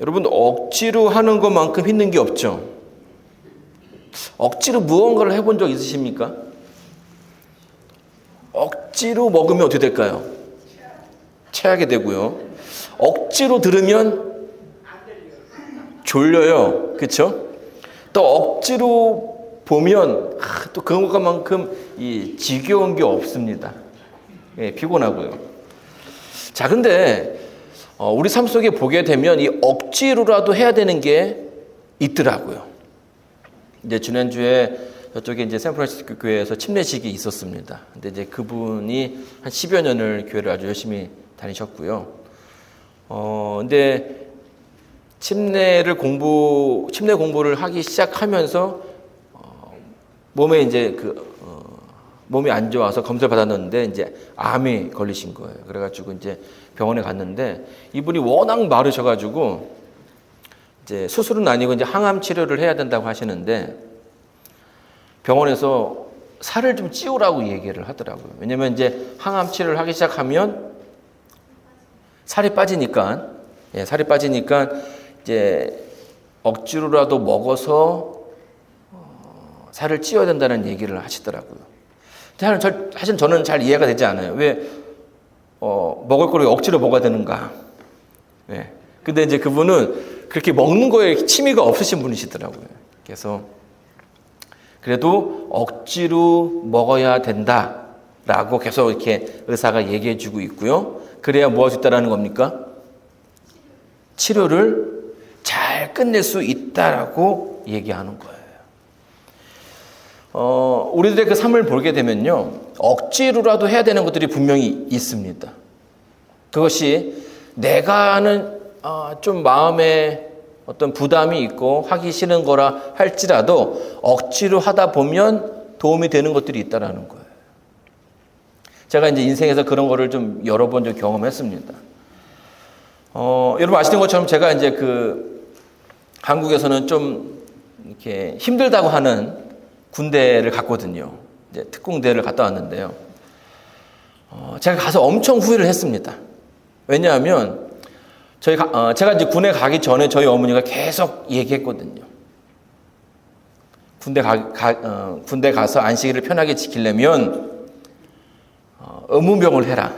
여러분, 억지로 하는 것만큼 힘든 게 없죠. 억지로 무언가를 해본 적 있으십니까? 억지로 먹으면 어떻게 될까요? 체하게 되고요. 억지로 들으면 졸려요. 그렇죠? 또 억지로 보면 또 그것만큼 지겨운 게 없습니다. 피곤하고요. 자, 근데 우리 삶 속에 보게 되면 이 억지로라도 해야 되는 게 있더라고요. 이제 지난주에 저쪽에 이제 샌프란시스코 교회에서 침례식이 있었습니다. 근데 이제 그분이 한 10여 년을 교회를 아주 열심히 다니셨고요. 근데 침례 공부를 하기 시작하면서 몸에 이제 몸이 안 좋아서 검사를 받았는데 이제 암에 걸리신 거예요. 그래가지고 이제 병원에 갔는데 이분이 워낙 마르셔가지고 이제 수술은 아니고 이제 항암 치료를 해야 된다고 하시는데 병원에서 살을 좀 찌우라고 얘기를 하더라고요. 왜냐면 이제 항암 치료를 하기 시작하면 살이 빠지니까 이제 억지로라도 먹어서 살을 찌워야 된다는 얘기를 하시더라고요. 사실 저는 잘 이해가 되지 않아요. 왜 먹을 거를 억지로 먹어야 되는가? 근데 이제 그분은 그렇게 먹는 거에 취미가 없으신 분이시더라고요. 그래서 그래도 억지로 먹어야 된다라고 계속 이렇게 의사가 얘기해 주고 있고요. 그래야 뭐 할 수 있다라는 겁니까? 치료를 잘 끝낼 수 있다라고 얘기하는 거예요. 우리들의 그 삶을 보게 되면요, 억지로라도 해야 되는 것들이 분명히 있습니다. 그것이 내가 하는 좀 마음에 어떤 부담이 있고 하기 싫은 거라 할지라도 억지로 하다 보면 도움이 되는 것들이 있다라는 거예요. 제가 이제 인생에서 그런 거를 좀 여러 번 좀 경험했습니다. 여러분 아시는 것처럼 제가 이제 한국에서는 좀 이렇게 힘들다고 하는 군대를 갔거든요. 이제 특공대를 갔다 왔는데요. 제가 가서 엄청 후회를 했습니다. 왜냐하면 제가 이제 군에 가기 전에 저희 어머니가 계속 얘기했거든요. 군대 가서 안식일을 편하게 지키려면 의무병을 해라.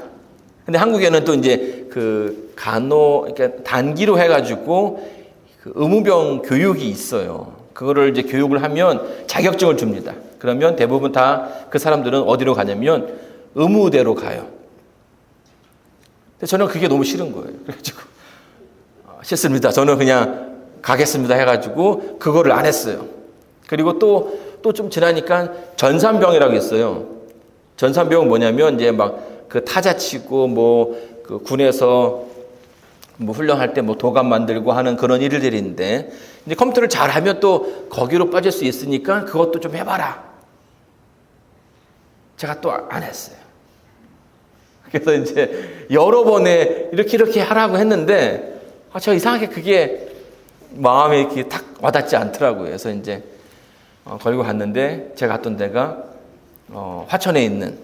근데 한국에는 또 이제 그러니까 단기로 해가지고 의무병 교육이 있어요. 그거를 이제 교육을 하면 자격증을 줍니다. 그러면 대부분 다 그 사람들은 어디로 가냐면 의무대로 가요. 근데 저는 그게 너무 싫은 거예요. 그래가지고 싫습니다. 저는 그냥 가겠습니다 해가지고 그거를 안 했어요. 그리고 또 좀 지나니까 전산병이라고 있어요. 전산병은 뭐냐면 이제 막 타자 치고 그 군에서 훈련할 때 도감 만들고 하는 그런 일들인데 이제 컴퓨터를 잘하면 또 거기로 빠질 수 있으니까 그것도 좀 해봐라. 제가 또 안 했어요. 그래서 이제 여러 번에 이렇게 하라고 했는데 제가 이상하게 그게 마음에 이렇게 탁 와닿지 않더라고요. 그래서 이제 걸고 갔는데 제가 갔던 데가 화천에 있는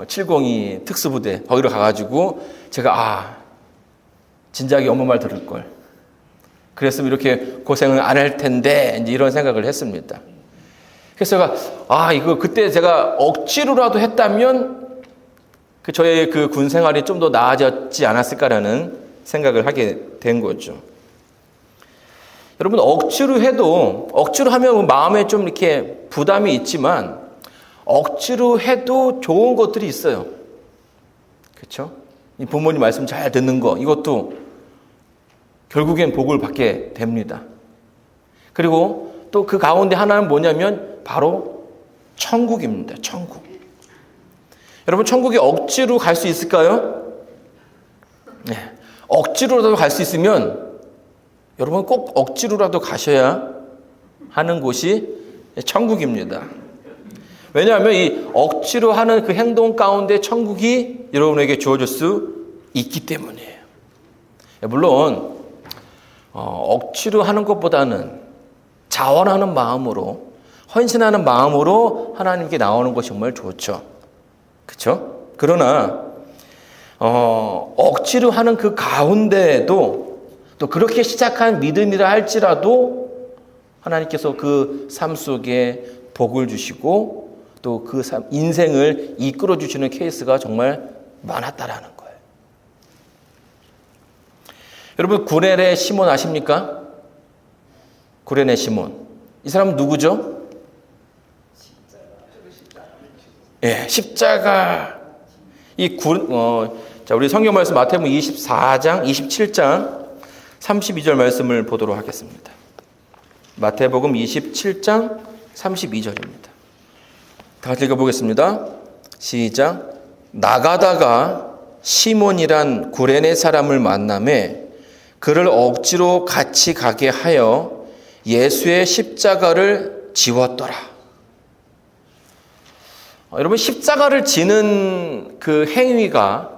702 특수부대 거기로 가가지고 제가 진작에 엄마 말 들을 걸. 그랬으면 이렇게 고생을 안 할 텐데 이제 이런 생각을 했습니다. 그래서 제가 그때 제가 억지로라도 했다면 저의 그 군 생활이 좀 더 나아졌지 않았을까라는 생각을 하게 된 거죠. 여러분 억지로 하면 마음에 좀 이렇게 부담이 있지만 억지로 해도 좋은 것들이 있어요. 그렇죠? 이 부모님 말씀 잘 듣는 거 이것도 결국엔 복을 받게 됩니다. 그리고 또 그 가운데 하나는 뭐냐면 바로 천국입니다. 천국. 여러분 천국에 억지로 갈 수 있을까요? 네. 억지로라도 갈 수 있으면 여러분 꼭 억지로라도 가셔야 하는 곳이 천국입니다. 왜냐하면 이 억지로 하는 그 행동 가운데 천국이 여러분에게 주어질 수 있기 때문이에요. 물론 억지로 하는 것보다는 자원하는 마음으로 헌신하는 마음으로 하나님께 나오는 것이 정말 좋죠. 그렇죠? 그러나 억지로 하는 그 가운데에도 또 그렇게 시작한 믿음이라 할지라도 하나님께서 그 삶 속에 복을 주시고 또 그 인생을 이끌어 주시는 케이스가 정말 많았다라는 거예요. 여러분, 구레네 시몬 아십니까? 구레네 시몬. 이 사람은 누구죠? 예, 십자가. 자, 우리 성경 말씀 마태복음 24장, 27장 32절 말씀을 보도록 하겠습니다. 마태복음 27장 32절입니다. 다 같이 읽어보겠습니다. 시작. 나가다가 시몬이란 구레네 사람을 만나매 그를 억지로 같이 가게 하여 예수의 십자가를 지웠더라. 여러분, 십자가를 지는 그 행위가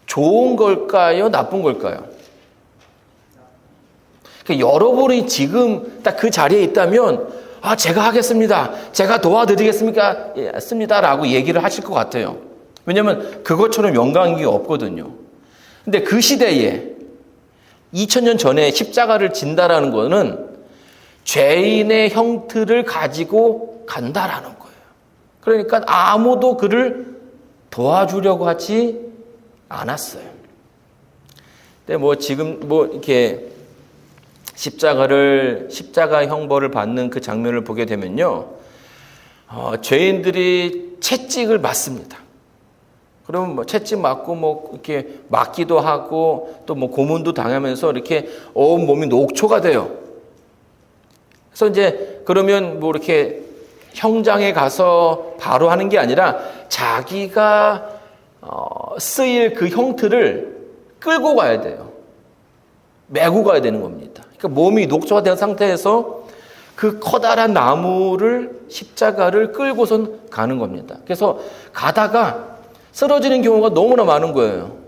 좋은 걸까요? 나쁜 걸까요? 여러분이 지금 딱 그 자리에 있다면 제가 하겠습니다. 제가 도와드리겠습니다. 라고 얘기를 하실 것 같아요. 왜냐하면 그것처럼 영광이 없거든요. 근데 그 시대에 2000년 전에 십자가를 진다라는 거는 죄인의 형틀을 가지고 간다라는 거예요. 그러니까 아무도 그를 도와주려고 하지 않았어요. 근데 지금 이렇게 십자가 형벌을 받는 그 장면을 보게 되면요, 죄인들이 채찍을 맞습니다. 그러면 채찍 맞고 이렇게 맞기도 하고 또 고문도 당하면서 이렇게 온 몸이 녹초가 돼요. 그래서 이제 그러면 이렇게 형장에 가서 바로 하는 게 아니라 자기가 쓰일 그 형틀을 끌고 가야 돼요. 메고 가야 되는 겁니다. 그러니까 몸이 녹초가 된 상태에서 그 커다란 나무를 십자가를 끌고선 가는 겁니다. 그래서 가다가 쓰러지는 경우가 너무나 많은 거예요.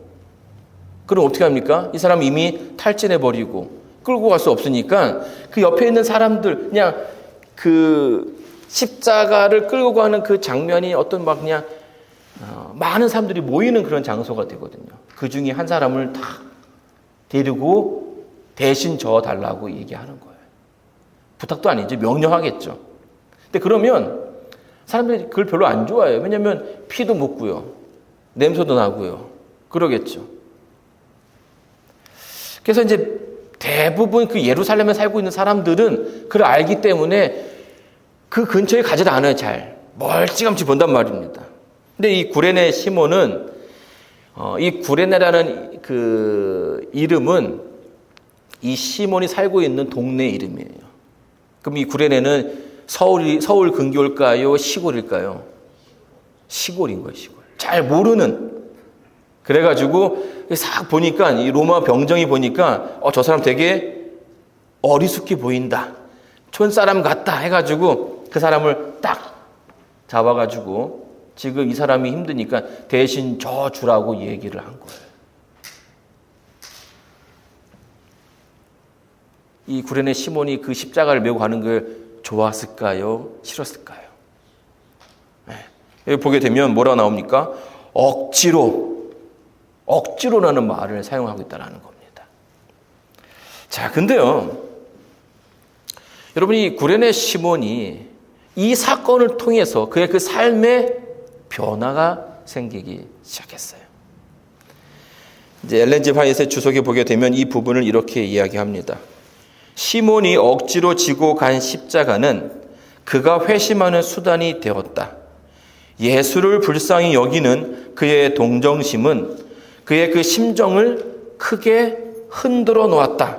그럼 어떻게 합니까? 이 사람 이미 탈진해버리고 끌고 갈 수 없으니까 그 옆에 있는 사람들, 그냥 그 십자가를 끌고 가는 그 장면이 어떤 그냥 많은 사람들이 모이는 그런 장소가 되거든요. 그 중에 한 사람을 딱 데리고 대신 져달라고 얘기하는 거예요. 부탁도 아니죠. 명령하겠죠. 근데 그러면 사람들이 그걸 별로 안 좋아해요. 왜냐하면 피도 묻고요. 냄새도 나고요. 그러겠죠. 그래서 이제 대부분 그 예루살렘에 살고 있는 사람들은 그걸 알기 때문에 그 근처에 가지도 않아요. 잘. 멀찌감치 본단 말입니다. 근데 이 구레네 시몬은 이 구레네라는 그 이름은 이 시몬이 살고 있는 동네 이름이에요. 그럼 이 구레네는 서울 근교일까요? 시골일까요? 시골인 거예요, 시골. 잘 모르는. 그래가지고 싹 보니까 이 로마 병정이 보니까 저 사람 되게 어리숙해 보인다. 촌사람 같다 해가지고 그 사람을 딱 잡아가지고 지금 이 사람이 힘드니까 대신 저 주라고 얘기를 한 거예요. 이 구레네 시몬이 그 십자가를 메고 가는 걸 좋았을까요? 싫었을까요? 네. 여기 보게 되면 뭐라고 나옵니까? 억지로라는 말을 사용하고 있다는 겁니다. 자, 근데요, 여러분이 구레네 시몬이 이 사건을 통해서 그의 그 삶의 변화가 생기기 시작했어요. 이제 엘렌 G. 화이트의 주석에 보게 되면 이 부분을 이렇게 이야기합니다. 시몬이 억지로 지고 간 십자가는 그가 회심하는 수단이 되었다. 예수를 불쌍히 여기는 그의 동정심은 그의 그 심정을 크게 흔들어 놓았다.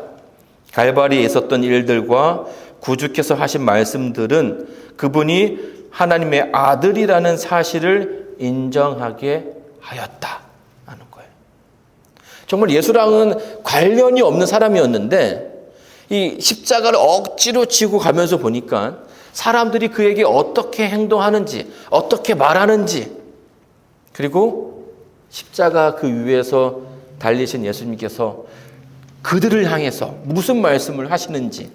갈바리에 있었던 일들과 구주께서 하신 말씀들은 그분이 하나님의 아들이라는 사실을 인정하게 하였다 하는 거예요. 정말 예수랑은 관련이 없는 사람이었는데 이 십자가를 억지로 지고 가면서 보니까 사람들이 그에게 어떻게 행동하는지, 어떻게 말하는지, 그리고 십자가 그 위에서 달리신 예수님께서 그들을 향해서 무슨 말씀을 하시는지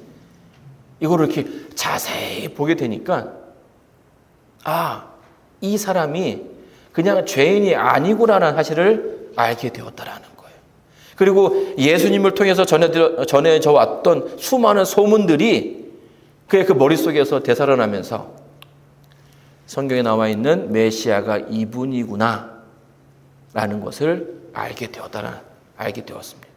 이거를 이렇게 자세히 보게 되니까 이 사람이 그냥 죄인이 아니구나라는 사실을 알게 되었다라는 거예요. 그리고 예수님을 통해서 전해져 왔던 수많은 소문들이 그의 그 머릿속에서 되살아나면서 성경에 나와 있는 메시아가 이분이구나 라는 것을 알게 되었습니다.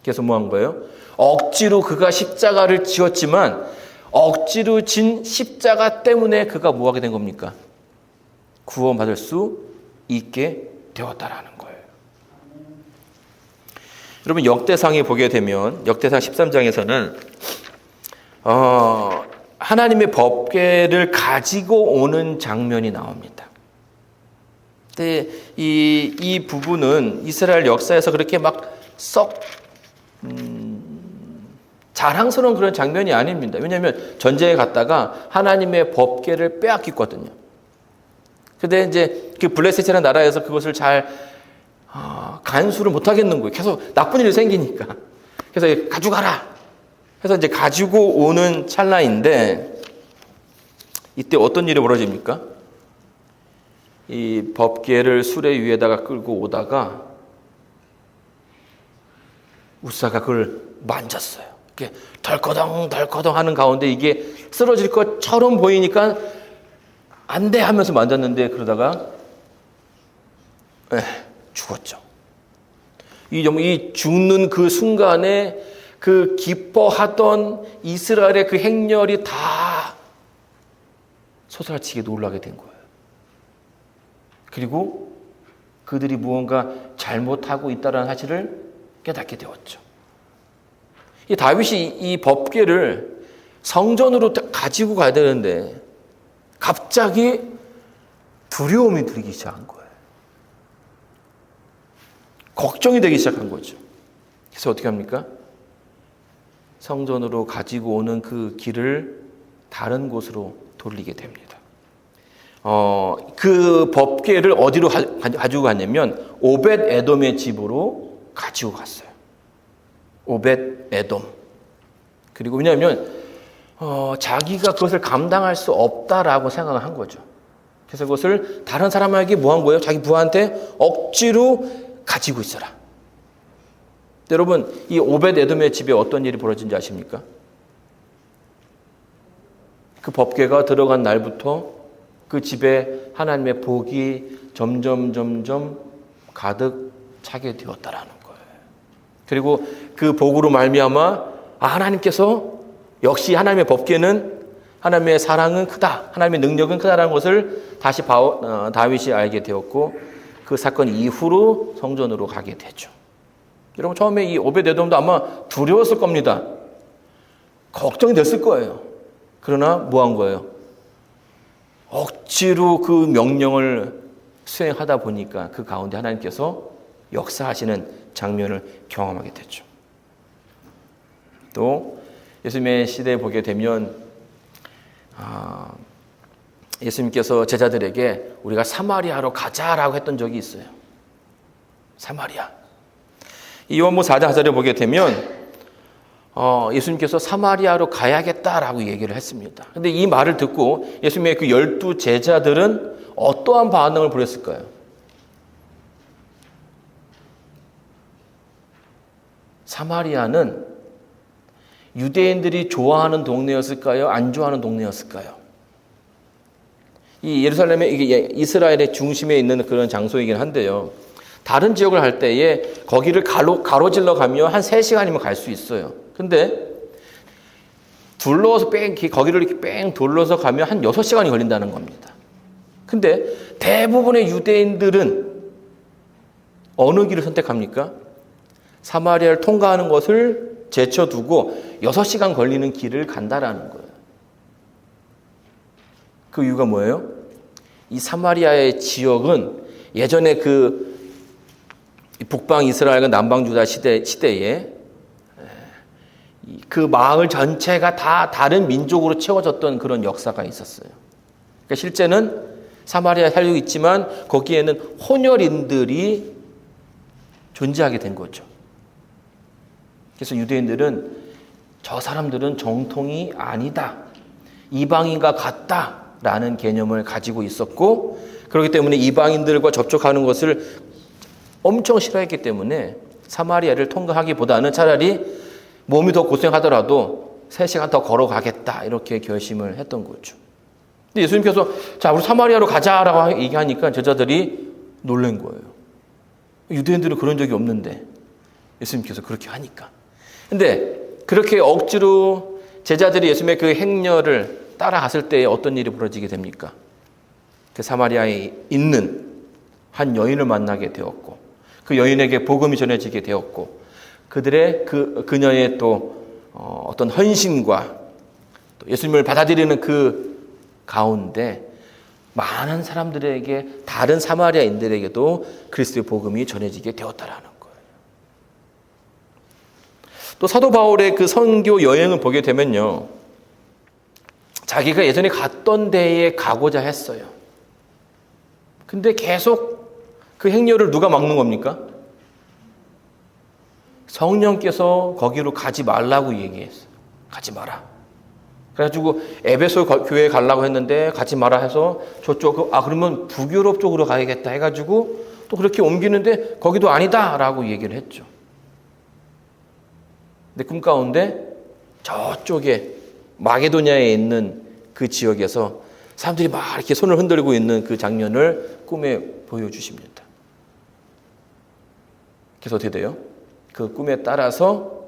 그래서 뭐 한 거예요? 억지로 그가 십자가를 지었지만 억지로 진 십자가 때문에 그가 뭐 하게 된 겁니까? 구원받을 수 있게 되었다라는 거예요. 여러분 역대상에 보게 되면 역대상 13장에서는 하나님의 법궤를 가지고 오는 장면이 나옵니다. 근데 이 부분은 이스라엘 역사에서 그렇게 막 썩 자랑스러운 그런 장면이 아닙니다. 왜냐하면 전쟁에 갔다가 하나님의 법궤를 빼앗겼거든요. 근데 이제 그 블레셋이라는 나라에서 그것을 잘 간수를 못 하겠는 거예요. 계속 나쁜 일이 생기니까. 그래서 가져가라. 그래서 이제 가지고 오는 찰나인데 이때 어떤 일이 벌어집니까? 이 법궤를 수레 위에다가 끌고 오다가 우사가 그걸 만졌어요. 이렇게 덜커덩 하는 가운데 이게 쓰러질 것처럼 보이니까 안 돼 하면서 만졌는데 그러다가 죽었죠. 이 죽는 그 순간에 그 기뻐하던 이스라엘의 그 행렬이 다 소스라치게 놀라게 된 거예요. 그리고 그들이 무언가 잘못하고 있다는 사실을 깨닫게 되었죠. 이 다윗이 이 법궤를 성전으로 가지고 가야 되는데 갑자기 두려움이 들기 시작한 거예요. 걱정이 되기 시작한 거죠. 그래서 어떻게 합니까? 성전으로 가지고 오는 그 길을 다른 곳으로 돌리게 됩니다. 그 법궤를 어디로 가지고 갔냐면 오벳 에돔의 집으로 가지고 갔어요. 오벳 에돔. 그리고 왜냐하면 자기가 그것을 감당할 수 없다라고 생각을 한 거죠. 그래서 그것을 다른 사람에게 뭐 한 거예요? 자기 부하한테 억지로 가지고 있어라. 여러분, 이 오벳 에돔의 집에 어떤 일이 벌어진지 아십니까? 그 법궤가 들어간 날부터 그 집에 하나님의 복이 점점 가득 차게 되었다라는 거예요. 그리고 그 복으로 말미암아 하나님께서 역시 하나님의 법궤는 하나님의 사랑은 크다, 하나님의 능력은 크다라는 것을 다시 다윗이 알게 되었고 그 사건 이후로 성전으로 가게 되죠. 여러분 처음에 이 오벳에돔도 아마 두려웠을 겁니다. 걱정이 됐을 거예요. 그러나 뭐 한 거예요? 억지로 그 명령을 수행하다 보니까 그 가운데 하나님께서 역사하시는 장면을 경험하게 됐죠. 또 예수님의 시대에 보게 되면 예수님께서 제자들에게 우리가 사마리아로 가자라고 했던 적이 있어요. 사마리아. 이 요한복음 4장 4절에 보게 되면 예수님께서 사마리아로 가야겠다라고 얘기를 했습니다. 그런데 이 말을 듣고 예수님의 그 12 제자들은 어떠한 반응을 보였을까요? 사마리아는 유대인들이 좋아하는 동네였을까요? 안 좋아하는 동네였을까요? 이 예루살렘에 이게 이스라엘의 중심에 있는 그런 장소이긴 한데요. 다른 지역을 할 때에 거기를 가로질러 가면 한 3시간이면 갈 수 있어요. 근데 둘러서 거기를 이렇게 뺑 둘러서 가면 한 6시간이 걸린다는 겁니다. 근데 대부분의 유대인들은 어느 길을 선택합니까? 사마리아를 통과하는 것을 제쳐두고 6시간 걸리는 길을 간다라는 거예요. 그 이유가 뭐예요? 이 사마리아의 지역은 예전에 그 북방 이스라엘과 남방 유다 시대에 그 마을 전체가 다 다른 민족으로 채워졌던 그런 역사가 있었어요. 그러니까 실제는 사마리아에 살고 있지만 거기에는 혼혈인들이 존재하게 된 거죠. 그래서 유대인들은 저 사람들은 정통이 아니다, 이방인과 같다라는 개념을 가지고 있었고, 그렇기 때문에 이방인들과 접촉하는 것을 엄청 싫어했기 때문에 사마리아를 통과하기보다는 차라리 몸이 더 고생하더라도 3시간 더 걸어가겠다 이렇게 결심을 했던 거죠. 근데 예수님께서 자 우리 사마리아로 가자라고 얘기하니까 제자들이 놀란 거예요. 유대인들은 그런 적이 없는데 예수님께서 그렇게 하니까. 근데 그렇게 억지로 제자들이 예수님의 그 행렬을 따라갔을 때 어떤 일이 벌어지게 됩니까? 그 사마리아에 있는 한 여인을 만나게 되었고 그 여인에게 복음이 전해지게 되었고 그들의 그녀의 또 어떤 헌신과 또 예수님을 받아들이는 그 가운데 많은 사람들에게 다른 사마리아인들에게도 그리스도의 복음이 전해지게 되었다라는 거예요. 또 사도 바울의 그 선교 여행을 보게 되면요. 자기가 예전에 갔던 데에 가고자 했어요. 근데 계속 그 행렬을 누가 막는 겁니까? 성령께서 거기로 가지 말라고 얘기했어요. 가지 마라. 그래가지고 에베소 교회에 가려고 했는데 가지 마라 해서 저쪽 그러면 북유럽 쪽으로 가야겠다 해가지고 또 그렇게 옮기는데 거기도 아니다라고 얘기를 했죠. 근데 꿈 가운데 저쪽에 마게도냐에 있는 그 지역에서 사람들이 막 이렇게 손을 흔들고 있는 그 장면을 꿈에 보여주십니다. 그래서 어떻게 돼요? 그 꿈에 따라서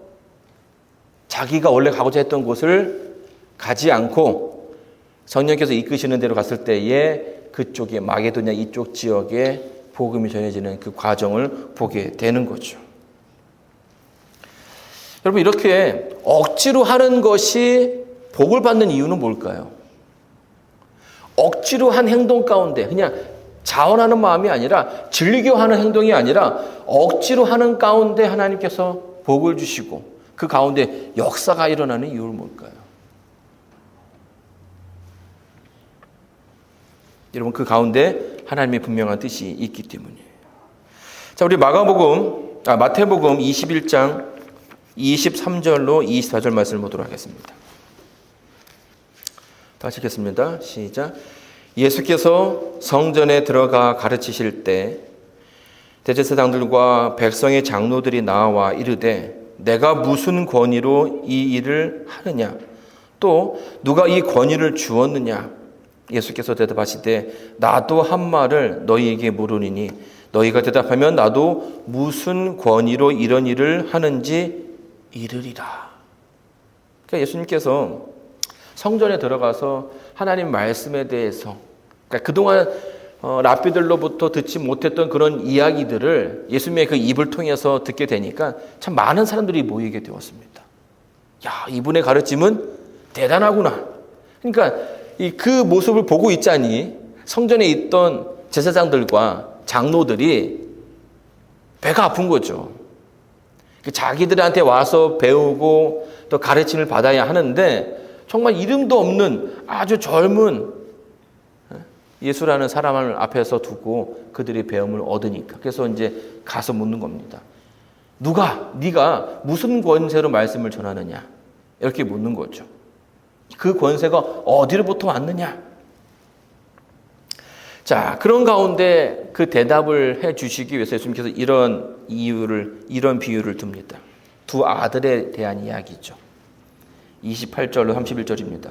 자기가 원래 가고자 했던 곳을 가지 않고 성령께서 이끄시는 대로 갔을 때에 그쪽에 마게도냐 이쪽 지역에 복음이 전해지는 그 과정을 보게 되는 거죠. 여러분 이렇게 억지로 하는 것이 복을 받는 이유는 뭘까요? 억지로 한 행동 가운데 그냥 자원하는 마음이 아니라 즐기려 하는 행동이 아니라 억지로 하는 가운데 하나님께서 복을 주시고 그 가운데 역사가 일어나는 이유는 뭘까요? 여러분 그 가운데 하나님의 분명한 뜻이 있기 때문이에요. 자, 우리 마태복음 21장 23절로 24절 말씀을 보도록 하겠습니다. 다시 읽겠습니다. 시작. 예수께서 성전에 들어가 가르치실 때 대제사장들과 백성의 장로들이 나와 이르되 내가 무슨 권위로 이 일을 하느냐 또 누가 이 권위를 주었느냐 예수께서 대답하시되 나도 한 말을 너희에게 물으리니 너희가 대답하면 나도 무슨 권위로 이런 일을 하는지 이르리라. 그러니까 예수님께서 성전에 들어가서 하나님 말씀에 대해서 그러니까 그동안 랍비들로부터 듣지 못했던 그런 이야기들을 예수님의 그 입을 통해서 듣게 되니까 참 많은 사람들이 모이게 되었습니다. 야, 이분의 가르침은 대단하구나. 그러니까 그 모습을 보고 있자니 성전에 있던 제사장들과 장로들이 배가 아픈 거죠. 자기들한테 와서 배우고 또 가르침을 받아야 하는데 정말 이름도 없는 아주 젊은 예수라는 사람을 앞에서 두고 그들이 배움을 얻으니까 그래서 이제 가서 묻는 겁니다. 네가 무슨 권세로 말씀을 전하느냐 이렇게 묻는 거죠. 그 권세가 어디로부터 왔느냐. 자, 그런 가운데 그 대답을 해 주시기 위해서 예수님께서 이런 비유를 듭니다. 두 아들에 대한 이야기죠. 28절로 31절입니다.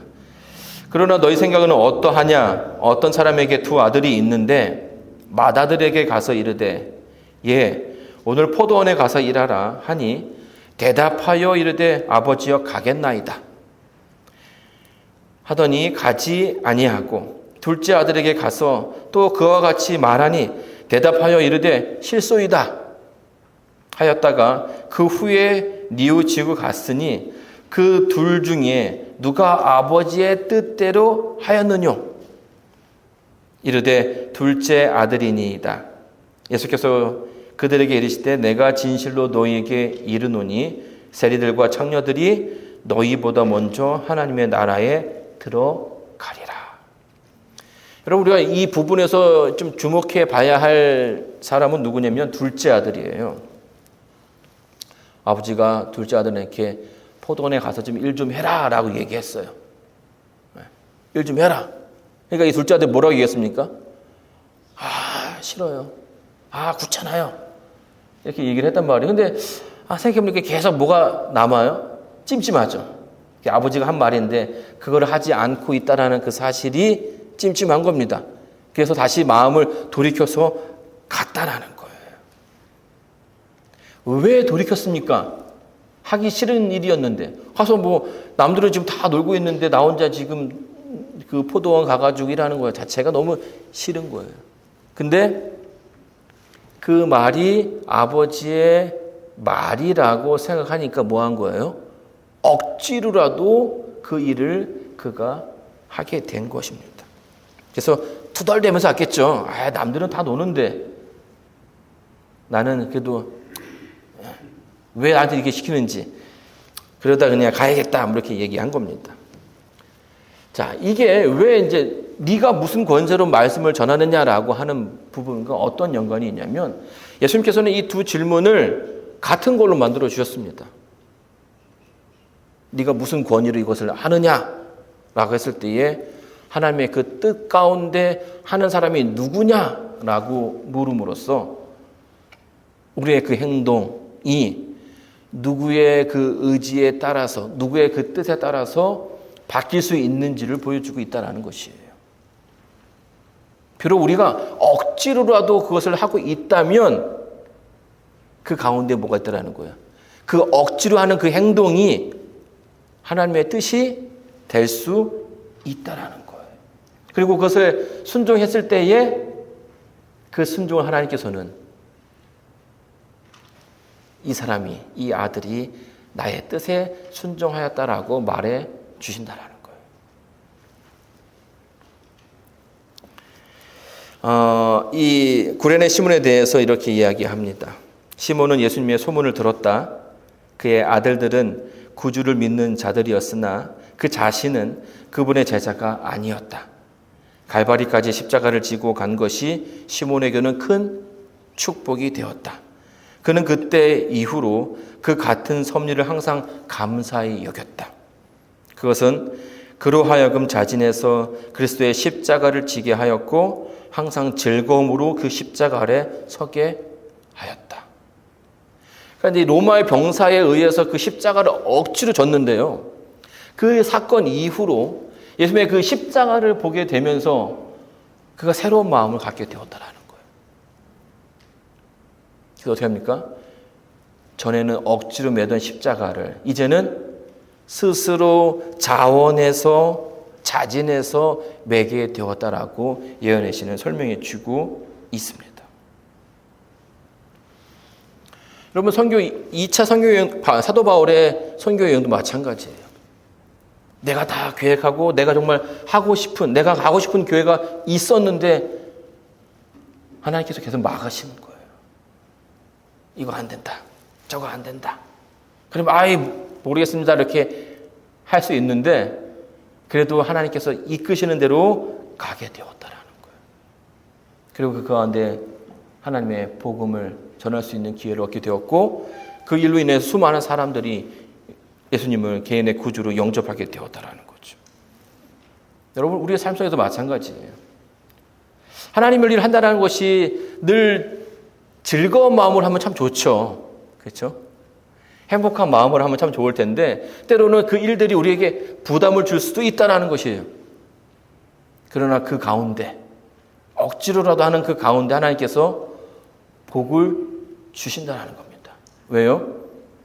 그러나 너희 생각은 어떠하냐? 어떤 사람에게 두 아들이 있는데 맏아들에게 가서 이르되 오늘 포도원에 가서 일하라 하니 대답하여 이르되 아버지여 가겠나이다 하더니 가지 아니하고 둘째 아들에게 가서 또 그와 같이 말하니 대답하여 이르되 실소이다 하였다가 그 후에 뉘우치고 갔으니 그 둘 중에 누가 아버지의 뜻대로 하였느뇨? 이르되 둘째 아들이니이다. 예수께서 그들에게 이르시되 내가 진실로 너희에게 이르노니 세리들과 청녀들이 너희보다 먼저 하나님의 나라에 들어가리라. 여러분 우리가 이 부분에서 좀 주목해 봐야 할 사람은 누구냐면 둘째 아들이에요. 아버지가 둘째 아들에게 포도원에 가서 좀 일 좀 해라 라고 얘기했어요. 일 좀 해라. 그러니까 이 둘째 아들 뭐라고 얘기했습니까? 싫어요. 귀찮아요. 이렇게 얘기를 했단 말이에요. 근데 생각해보니까 계속 뭐가 남아요? 찜찜하죠. 아버지가 한 말인데 그걸 하지 않고 있다라는 그 사실이 찜찜한 겁니다. 그래서 다시 마음을 돌이켜서 갔다라는 거예요. 왜 돌이켰습니까? 하기 싫은 일이었는데 가서 뭐 남들은 지금 다 놀고 있는데 나 혼자 지금 그 포도원 가가지고 일하는 거 자체가 너무 싫은 거예요. 근데 그 말이 아버지의 말이라고 생각하니까 뭐 한 거예요? 억지로라도 그 일을 그가 하게 된 것입니다. 그래서 투덜대면서 왔겠죠. 남들은 다 노는데 나는 그래도 왜 나한테 이렇게 시키는지 그러다 그냥 가야겠다 이렇게 얘기한 겁니다. 자, 이게 왜 이제 네가 무슨 권세로 말씀을 전하느냐라고 하는 부분과 어떤 연관이 있냐면 예수님께서는 이 두 질문을 같은 걸로 만들어 주셨습니다. 네가 무슨 권위로 이것을 하느냐라고 했을 때에 하나님의 그 뜻 가운데 하는 사람이 누구냐라고 물음으로써 우리의 그 행동이 누구의 그 의지에 따라서 누구의 그 뜻에 따라서 바뀔 수 있는지를 보여주고 있다는 것이에요. 비록 우리가 억지로라도 그것을 하고 있다면 그 가운데 뭐가 있다는 거예요. 그 억지로 하는 그 행동이 하나님의 뜻이 될 수 있다는 거예요. 그리고 그것을 순종했을 때에 그 순종을 하나님께서는 이 사람이, 이 아들이 나의 뜻에 순종하였다라고 말해 주신다라는 거예요. 이 구레네 시몬에 대해서 이렇게 이야기합니다. 시몬은 예수님의 소문을 들었다. 그의 아들들은 구주를 믿는 자들이었으나 그 자신은 그분의 제자가 아니었다. 갈바리까지 십자가를 지고 간 것이 시몬에게는 큰 축복이 되었다. 그는 그때 이후로 그 같은 섭리를 항상 감사히 여겼다. 그것은 그로 하여금 자진해서 그리스도의 십자가를 지게 하였고 항상 즐거움으로 그 십자가 아래 서게 하였다. 그러니까 이제 로마의 병사에 의해서 그 십자가를 억지로 졌는데요. 그 사건 이후로 예수님의 그 십자가를 보게 되면서 그가 새로운 마음을 갖게 되었다라는 거예요. 그래서 어떻게 합니까? 전에는 억지로 매던 십자가를 이제는 스스로 자원해서 자진해서 매게 되었다라고 예언의 신은 설명해 주고 있습니다. 여러분 2차 선교여행, 사도 바울의 선교여행도 마찬가지예요. 내가 다 계획하고 내가 정말 내가 가고 싶은 교회가 있었는데 하나님께서 계속 막으시는 거예요. 이거 안 된다. 저거 안 된다. 그러면 모르겠습니다. 이렇게 할 수 있는데 그래도 하나님께서 이끄시는 대로 가게 되었다라는 거예요. 그리고 그 가운데 하나님의 복음을 전할 수 있는 기회를 얻게 되었고 그 일로 인해 수많은 사람들이 예수님을 개인의 구주로 영접하게 되었다라는 거죠. 여러분 우리의 삶 속에도 마찬가지예요. 하나님을 일 한다는 것이 늘 즐거운 마음으로 하면 참 좋죠. 그렇죠? 행복한 마음으로 하면 참 좋을 텐데 때로는 그 일들이 우리에게 부담을 줄 수도 있다는 것이에요. 그러나 그 가운데 억지로라도 하는 그 가운데 하나님께서 복을 주신다는 겁니다. 왜요?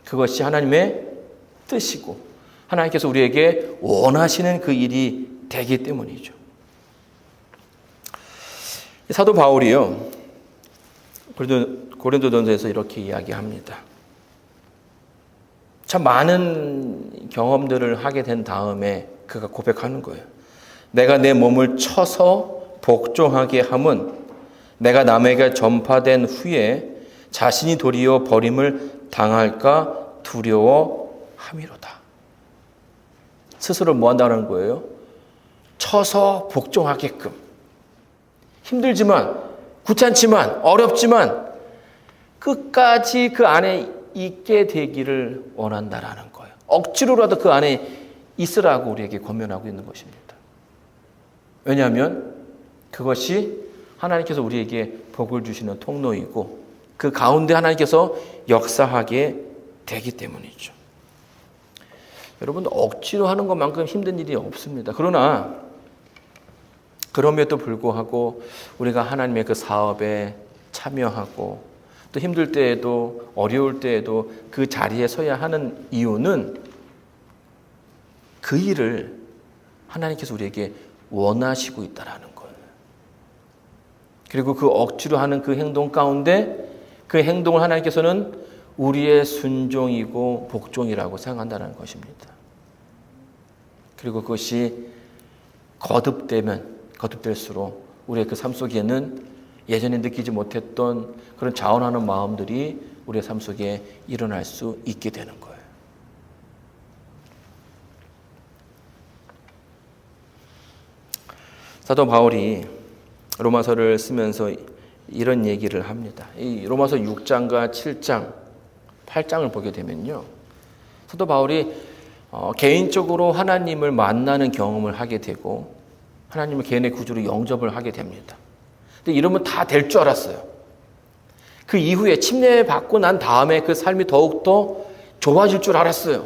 그것이 하나님의 뜻이고 하나님께서 우리에게 원하시는 그 일이 되기 때문이죠. 사도 바울이요. 고린도전서에서 이렇게 이야기합니다. 참 많은 경험들을 하게 된 다음에 그가 고백하는 거예요. 내가 내 몸을 쳐서 복종하게 함은 내가 남에게 전파된 후에 자신이 도리어 버림을 당할까 두려워함이로다. 스스로 뭐 한다는 거예요? 쳐서 복종하게끔. 힘들지만, 귀찮지만, 어렵지만 끝까지 그 안에 있게 되기를 원한다라는 거예요. 억지로라도 그 안에 있으라고 우리에게 권면하고 있는 것입니다. 왜냐하면 그것이 하나님께서 우리에게 복을 주시는 통로이고 그 가운데 하나님께서 역사하게 되기 때문이죠. 여러분, 억지로 하는 것만큼 힘든 일이 없습니다. 그러나 그럼에도 불구하고 우리가 하나님의 그 사업에 참여하고 또 힘들 때에도 어려울 때에도 그 자리에 서야 하는 이유는 그 일을 하나님께서 우리에게 원하시고 있다라는 거예요. 그리고 그 억지로 하는 그 행동 가운데 그 행동을 하나님께서는 우리의 순종이고 복종이라고 생각한다는 것입니다. 그리고 그것이 거듭될수록 우리의 그 삶 속에는 예전에 느끼지 못했던 그런 자원하는 마음들이 우리의 삶 속에 일어날 수 있게 되는 거예요. 사도 바울이 로마서를 쓰면서 이런 얘기를 합니다. 이 로마서 6장과 7장, 8장을 보게 되면요, 사도 바울이 개인적으로 하나님을 만나는 경험을 하게 되고 하나님을 개인의 구주로 영접을 하게 됩니다. 근데 이러면 다 될 줄 알았어요. 그 이후에 침례받고 난 다음에 그 삶이 더욱더 좋아질 줄 알았어요.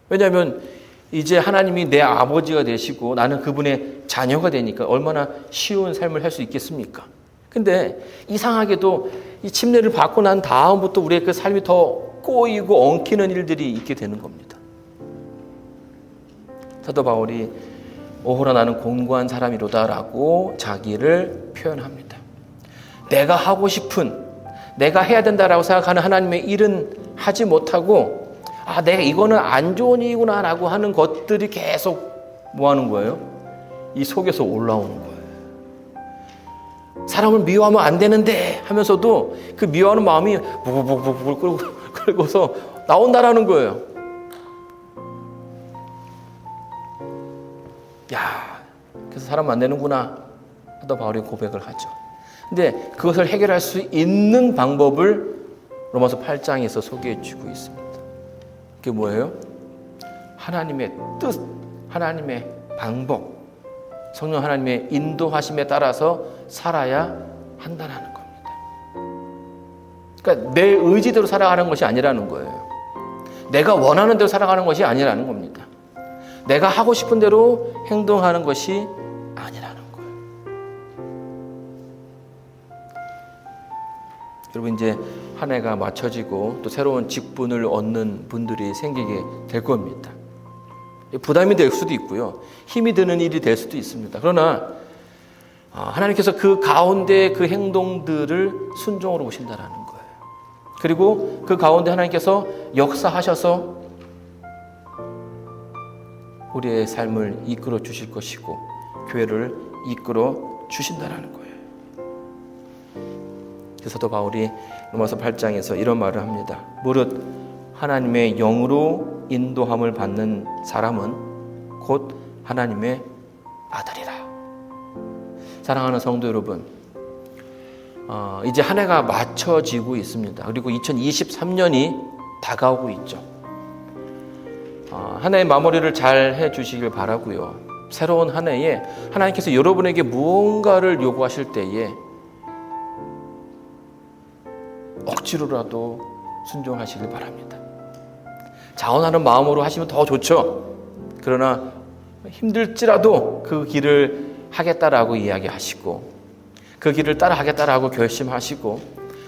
왜냐하면 이제 하나님이 내 아버지가 되시고 나는 그분의 자녀가 되니까 얼마나 쉬운 삶을 할 수 있겠습니까? 근데 이상하게도 이 침례를 받고 난 다음부터 우리의 그 삶이 더 꼬이고 엉키는 일들이 있게 되는 겁니다. 사도 바울이 오호라 나는 공고한 사람이로다라고 자기를 표현합니다. 내가 하고 싶은, 내가 해야 된다라고 생각하는 하나님의 일은 하지 못하고 내가 이거는 안 좋은 일이구나라고 하는 것들이 계속 뭐 하는 거예요? 이 속에서 올라오는 거예요. 사람을 미워하면 안 되는데 하면서도 그 미워하는 마음이 부글부글 끓고서 나온다라는 거예요. 야, 그래서 사람 안 되는구나 하다 바울이 고백을 하죠. 근데 그것을 해결할 수 있는 방법을 로마서 8장에서 소개해 주고 있습니다. 그게 뭐예요? 하나님의 뜻, 하나님의 방법, 성령 하나님의 인도하심에 따라서 살아야 한다는 겁니다. 그러니까 내 의지대로 살아가는 것이 아니라는 거예요. 내가 원하는 대로 살아가는 것이 아니라는 겁니다. 내가 하고 싶은 대로 행동하는 것이 아니라는 거예요. 여러분, 이제 한 해가 맞춰지고 또 새로운 직분을 얻는 분들이 생기게 될 겁니다. 부담이 될 수도 있고요. 힘이 드는 일이 될 수도 있습니다. 그러나 하나님께서 그 가운데 그 행동들을 순종으로 보신다라는 거예요. 그리고 그 가운데 하나님께서 역사하셔서 우리의 삶을 이끌어 주실 것이고 교회를 이끌어 주신다라는 거예요. 사도 바울이 로마서 8장에서 이런 말을 합니다. 무릇 하나님의 영으로 인도함을 받는 사람은 곧 하나님의 아들이라. 사랑하는 성도 여러분, 이제 한 해가 맞춰지고 있습니다. 그리고 2023년이 다가오고 있죠. 한 해의 마무리를 잘 해주시길 바라고요. 새로운 한 해에 하나님께서 여러분에게 무언가를 요구하실 때에 억지로라도 순종하시길 바랍니다. 자원하는 마음으로 하시면 더 좋죠. 그러나 힘들지라도 그 길을 하겠다라고 이야기하시고 그 길을 따라하겠다라고 결심하시고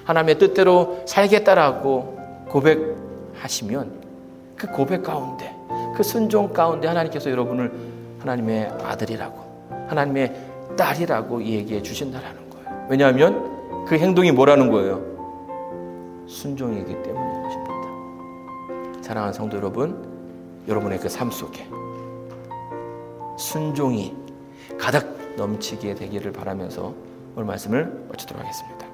하나님의 뜻대로 살겠다라고 고백하시면 그 고백 가운데, 그 순종 가운데 하나님께서 여러분을 하나님의 아들이라고, 하나님의 딸이라고 얘기해 주신다라는 거예요. 왜냐하면 그 행동이 뭐라는 거예요? 순종이기 때문인 것입니다. 사랑하는 성도 여러분, 여러분의 그 삶 속에 순종이 가득 넘치게 되기를 바라면서 오늘 말씀을 마치도록 하겠습니다.